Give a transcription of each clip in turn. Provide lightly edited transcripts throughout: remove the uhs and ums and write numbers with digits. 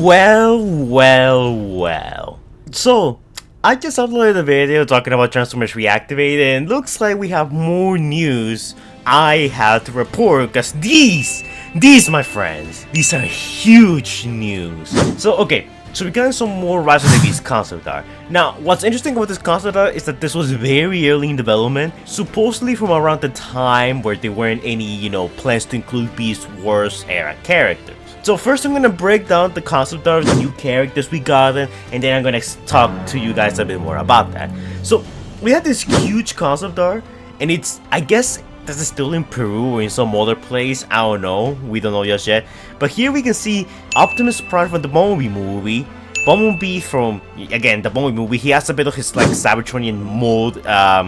Well. So, I just uploaded a video talking about Transformers Reactivated, and looks like we have more news I have to report, because these, my friends, these are huge news. So, okay. So we're getting some more Rise of the Beast concept art. Now, what's interesting about this concept art is that this was very early in development, supposedly from around the time where there weren't any, plans to include Beast Wars era characters. So first I'm gonna break down the concept art of the new characters we got, and then I'm gonna talk to you guys a bit more about that. So we had this huge concept art, and it's, I guess, this is still in Peru or in some other place, I don't know, we don't know just yet. But here we can see Optimus Prime from the Bumblebee movie. Bumblebee from, again, the Bumblebee movie, he has a bit of his like Cybertronian mode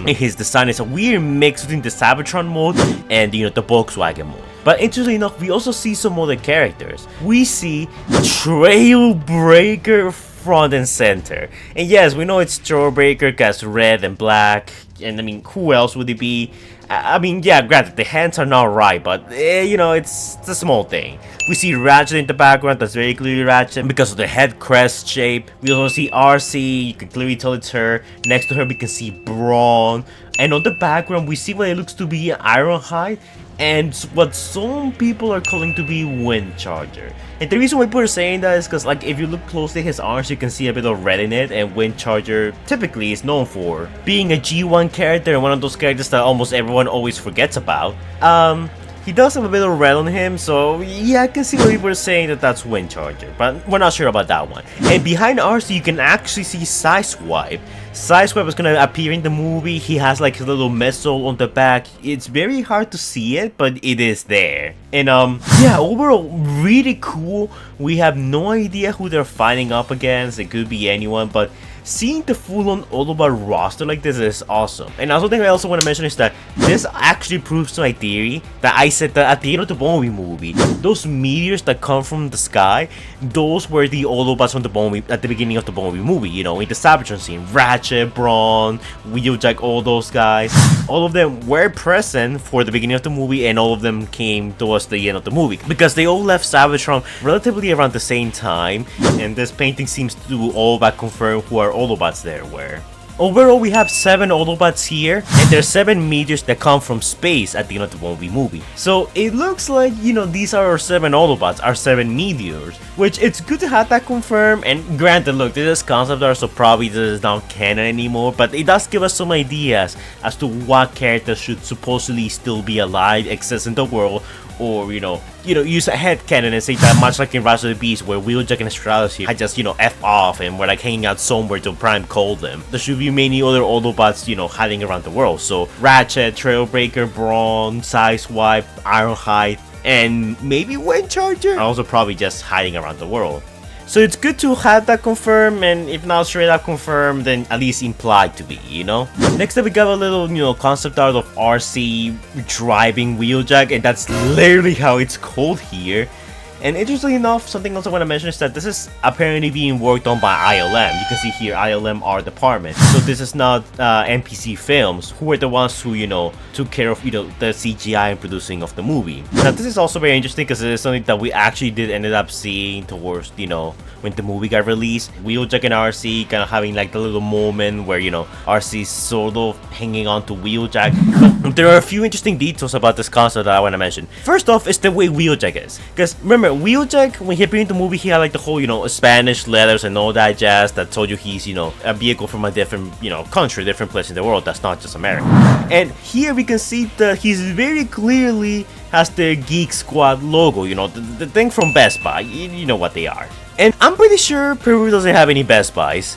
in his design. It's a weird mix between the Cybertron mode and the Volkswagen mode. But interestingly enough, we also see some other characters. We see Trailbreaker front and center. And yes, we know it's Trailbreaker because red and black. And I mean, who else would it be? I mean, yeah, granted, the hands are not right, but, it's a small thing. We see Ratchet in the background, that's very clearly Ratchet because of the head crest shape. We also see RC, you can clearly tell it's her. Next to her, we can see Brawn. And on the background, we see what it looks to be Ironhide, and what some people are calling to be Windcharger. And the reason why people are saying that is because, like, if you look closely at his arms, you can see a bit of red in it, and Windcharger typically is known for being a G1 character and one of those characters that almost everyone always forgets about. He does have a bit of red on him, so yeah, I can see why people are saying that that's Windcharger, but we're not sure about that one. And behind RC, you can actually see Sideswipe. Sideswipe is gonna appear in the movie. He has like a little missile on the back. It's very hard to see it, but it is there. And yeah, overall, really cool. We have no idea who they're fighting up against. It could be anyone, but seeing the full-on Autobot roster like this is awesome. And another thing I also want to mention is that this actually proves my theory that I said that at the end of the Bumblebee movie, those meteors that come from the sky, those were the Autobots from the Bumblebee at the beginning of the Bumblebee movie, in the Cybertron scene. Ratchet, Brawn, Wheeljack, all those guys, all of them were present for the beginning of the movie, and all of them came towards the end of the movie because they all left Cybertron relatively around the same time, and this painting seems to all but confirm who are Autobots there were. Overall, we have 7 Autobots here, and there's 7 meteors that come from space at the end of the Bumblebee movie. So it looks like, these are our 7 Autobots, our 7 meteors, which it's good to have that confirmed. And granted, look, this is concept art, so probably this is not canon anymore, but it does give us some ideas as to what characters should supposedly still be alive, exist in the world, or, use a headcanon and say that much like in Rise of the Beast, where Wheeljack and Stratus had just, F off and were like hanging out somewhere till Prime called them. There should be many other Autobots, hiding around the world. So Ratchet, Trailbreaker, Brawn, Sideswipe, Ironhide, and maybe Windcharger are also probably just hiding around the world. So it's good to have that confirmed, and if not straight up confirmed, then at least implied to be, Next up, we got a little, concept art of RC driving Wheeljack, and that's literally how it's called here. And interestingly enough, something else I want to mention is that this is apparently being worked on by ILM. You can see here, ILM art department. So this is not NPC Films, who were the ones who, took care of, the CGI and producing of the movie. Now, this is also very interesting because it is something that we actually did ended up seeing towards, when the movie got released. Wheeljack and RC kind of having like the little moment where, RC's sort of hanging on to Wheeljack. But there are a few interesting details about this concept that I want to mention. First off is the way Wheeljack is. Because remember, Wheeljack, when he appeared in the movie, he had like the whole, Spanish letters and all that jazz that told you he's, a vehicle from a different, country, different place in the world that's not just America. And here we can see that he's very clearly has the Geek Squad logo, the thing from Best Buy, you know what they are. And I'm pretty sure Peru doesn't have any Best Buys.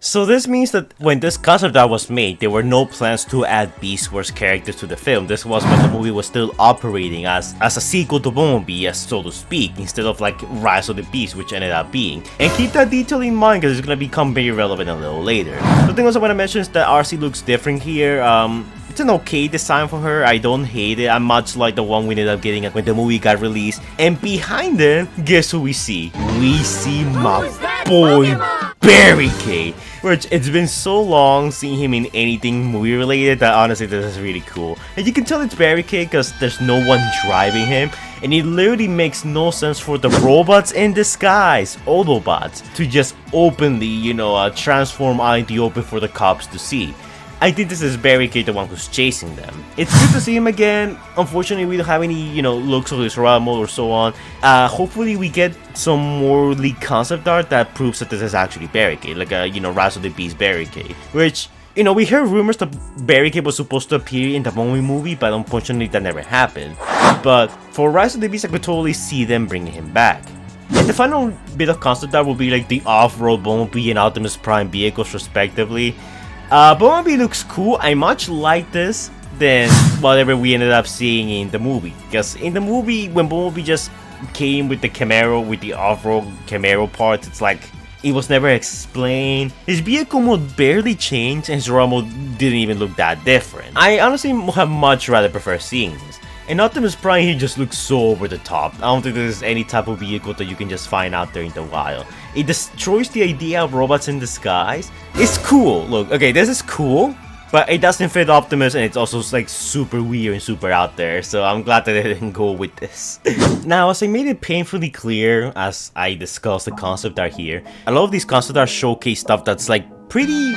So this means that when this concept art was made, there were no plans to add Beast Wars characters to the film. This was when the movie was still operating as a sequel to Bumblebee, so to speak, instead of like Rise of the Beast, which ended up being. And keep that detail in mind because it's gonna become very relevant a little later. The thing else I want to mention is that RC looks different here. It's an okay design for her. I don't hate it. I'm much like the one we ended up getting when the movie got released. And behind them, guess who we see? We see my boy Barricade, which it's been so long seeing him in anything movie related that honestly this is really cool. And you can tell it's Barricade because there's no one driving him, and it literally makes no sense for the robots in disguise, Autobots, to just openly, transform out in the open for the cops to see. I think this is Barricade, the one who's chasing them. It's good to see him again. Unfortunately, we don't have any, looks of his survival mode or so on. Hopefully we get some more leaked concept art that proves that this is actually Barricade, like a, Rise of the Beast Barricade. Which, we heard rumors that Barricade was supposed to appear in the Bumblebee movie, but unfortunately that never happened. But for Rise of the Beast, I could totally see them bringing him back. And the final bit of concept art will be like the off-road Bumblebee and Optimus Prime vehicles respectively. Bumblebee looks cool. I much like this than whatever we ended up seeing in the movie. Because in the movie, when Bumblebee just came with the Camaro, with the off-road Camaro parts, it's like, it was never explained. His vehicle mode barely changed and his raw mode didn't even look that different. I honestly have much rather prefer seeing this. And Optimus Prime, he just looks so over the top. I don't think there's any type of vehicle that you can just find out there in the wild. It destroys the idea of robots in disguise. It's cool. Look, okay, this is cool, but it doesn't fit Optimus, and it's also like super weird and super out there. So I'm glad that they didn't go with this. Now, as I made it painfully clear as I discussed the concept art here, a lot of these concept art showcase stuff that's like pretty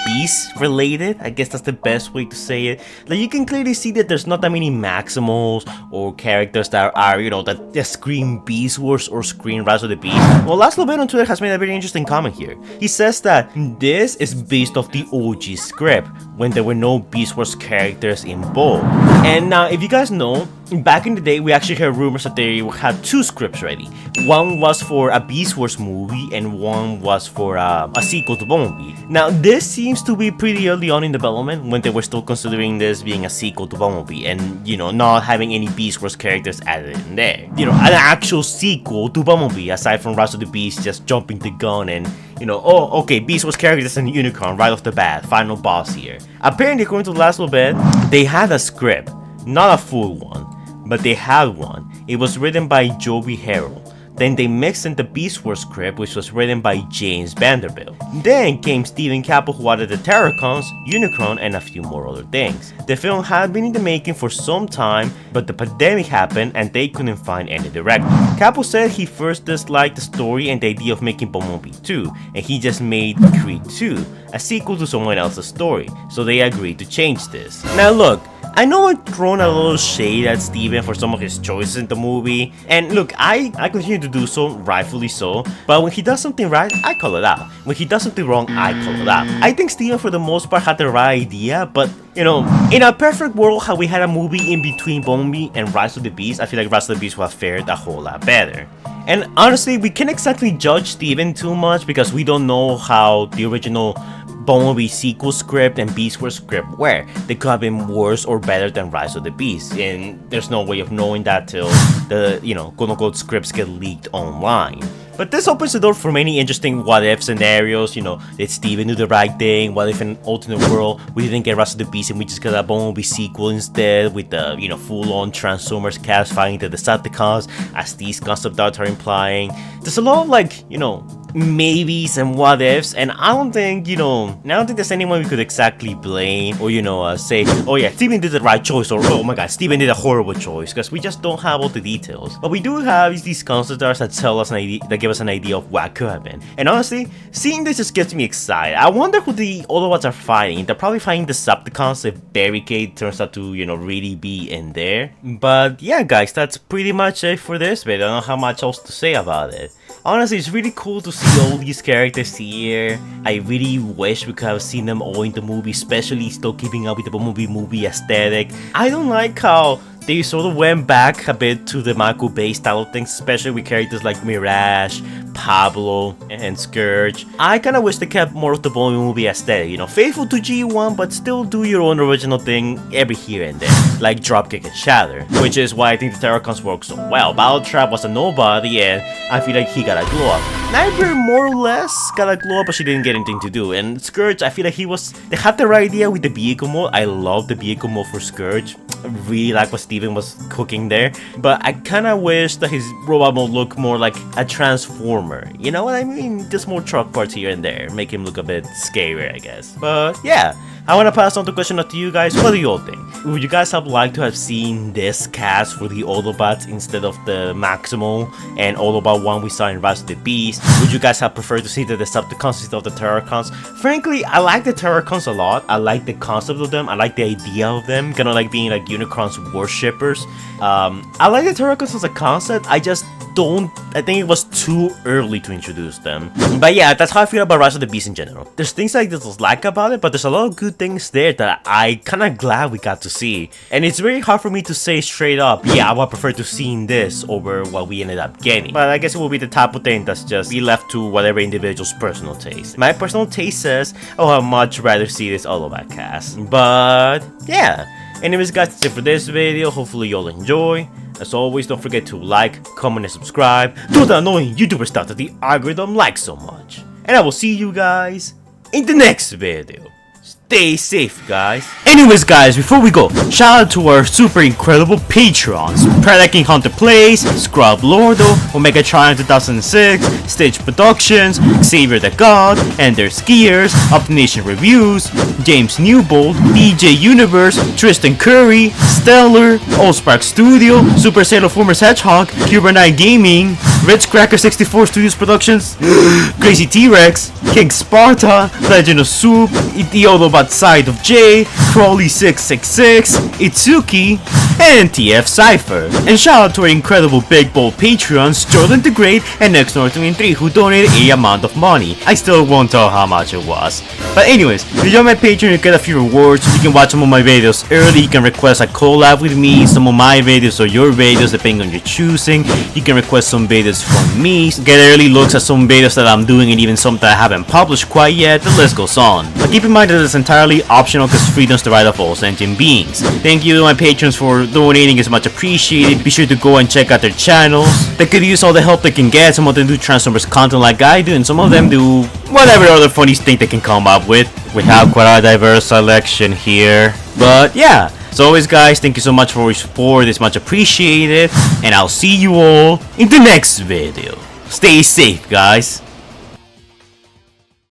beast related. I guess that's the best way to say it. Like, you can clearly see that there's not that many Maximals or characters that are, that scream Beast Wars or scream Rise of the Beast. Well, Last Little Bit on Twitter has made a very interesting comment here. He says that this is based off the OG script when there were no Beast Wars characters in bold. And now, if you guys know, back in the day, we actually heard rumors that they had two scripts ready. One was for a Beast Wars movie, and one was for a sequel to Bumblebee. Now, this seems to be pretty early on in development, when they were still considering this being a sequel to Bumblebee, and, not having any Beast Wars characters added in there. An actual sequel to Bumblebee, aside from Rise of the Beast just jumping the gun and, oh, okay, Beast Wars characters and Unicron right off the bat, final boss here. Apparently, according to the Last Little Bit, they had a script, not a full one, but they had one. It was written by Joby Harrell. Then they mixed in the Beast Wars script, which was written by James Vanderbilt. Then came Steven Caple, who added the Decepticons, Unicron, and a few more other things. The film had been in the making for some time, but the pandemic happened and they couldn't find any director. Caple said he first disliked the story and the idea of making Bumblebee 2, and he just made Creed 2, a sequel to someone else's story, so they agreed to change this. Now look, I know I've thrown a little shade at Steven for some of his choices in the movie, and look, I continue to do so, rightfully so, but when he does something right, I call it out. When he does something wrong, I call it out. I think Steven for the most part had the right idea, but in a perfect world, how we had a movie in between Bumblebee and Rise of the Beast, I feel like Rise of the Beast would have fared a whole lot better. And honestly, we can't exactly judge Steven too much because we don't know how the original Bumblebee sequel script and Beast Wars script were. They could have been worse or better than Rise of the Beast, and there's no way of knowing that till the, quote-unquote scripts get leaked online. But this opens the door for many interesting what-if scenarios. Did Steven do the right thing? What if in an alternate world we didn't get Rise of the Beast and we just got a Bumblebee sequel instead with the, full-on Transformers cast fighting the Decepticons, as these concept arts are implying? There's a lot of, maybes and what ifs, and I don't think there's anyone we could exactly blame or say, oh yeah, Steven did the right choice, or oh my god, Steven did a horrible choice, because we just don't have all the details. But we do have these concept arts that tell us an idea, that give us an idea of what could have been. And honestly, seeing this just gets me excited. I wonder who the Autobots are fighting. They're probably fighting the Decepticons if Barricade turns out to really be in there. But yeah, guys, that's pretty much it for this bit. I don't know how much else to say about it. Honestly, it's really cool to see all these characters here. I really wish we could have seen them all in the movie, especially still keeping up with the Bumblebee movie aesthetic. I don't like how they sort of went back a bit to the Michael Bay style of things, especially with characters like Mirage, Pablo, and Scourge. I kinda wish they kept more of the Bumblebee movie aesthetic, faithful to G1, but still do your own original thing every here and there, like Dropkick and Shatter, which is why I think the Decepticons work so well. Battletrap was a nobody, and I feel like he got a glow up. Nightmare more or less got a glow up, but she didn't get anything to do. And Scourge, I feel like they had the right idea with the vehicle mode. I love the vehicle mode for Scourge. really like what Steven was cooking there, but I kind of wish that his robot mode looked more like a transformer. You know what I mean? Just more truck parts here and there, make him look a bit scarier, I guess. But yeah, I want to pass on the question up to you guys. What do you all think? Would you guys have liked to have seen this cast for the Autobots instead of the Maximal and Autobot 1 we saw in Rise of the Beast? Would you guys have preferred to see the Decepticons instead of the Terrorcons? Frankly, I like the Terrorcons a lot. I like the concept of them. I like the idea of them, kind of like being like Unicron's worshippers. I like the Terrorcons as a concept. I think it was too early to introduce them. But yeah, that's how I feel about Rise of the Beast in general. There's things I dislike about it, but there's a lot of good things there that I kinda glad we got to see. And it's very hard for me to say straight up, yeah, I would prefer to see this over what we ended up getting. But I guess it will be the type of thing that's just be left to whatever individual's personal taste. My personal taste says, oh, I'd much rather see this Autobot cast. But yeah. Anyways guys, that's it for this video. Hopefully you'll enjoy. As always, don't forget to like, comment, and subscribe to the annoying YouTuber stuff that the algorithm likes so much. And I will see you guys in the next video. Stay safe, guys. Anyways, guys, before we go, shout out to our super incredible patrons: Predaking Hunter Plays, Scrub Lordo, Omega Trion 2006, Stage Productions, Xavier the God, Ender Skiers, Up Nation Reviews, James Newbold, DJ Universe, Tristan Curry, Stellar, Allspark Studio, Super Sailor Formers Hedgehog, Cuber Night Gaming, Rich Cracker 64 Studios Productions, Crazy T-Rex, King Sparta, Legend of Soup, the Autobot Side of J, Crawley 666, Itsuki, and TF Cypher. And shout out to our incredible big bold Patreons, Jordan the Great and Next North 3 who donated a amount of money. I still won't tell how much it was. But anyways, if you join my Patreon, you get a few rewards. You can watch some of my videos early. You can request a collab with me, some of my videos or your videos depending on your choosing. You can request some videos from me, get early looks at some videos that I'm doing and even some that I haven't published quite yet. The list goes on. But keep in mind that it's entirely optional because freedom's the right of all sentient beings. Thank you to my patrons for donating, it's much appreciated. Be sure to go and check out their channels. They could use all the help they can get. Some of them do Transformers content like I do, and some of them do whatever other funny thing they can come up with. We have quite a diverse selection here. But yeah, as always guys, thank you so much for your support, it's much appreciated. And I'll see you all in the next video. Stay safe guys.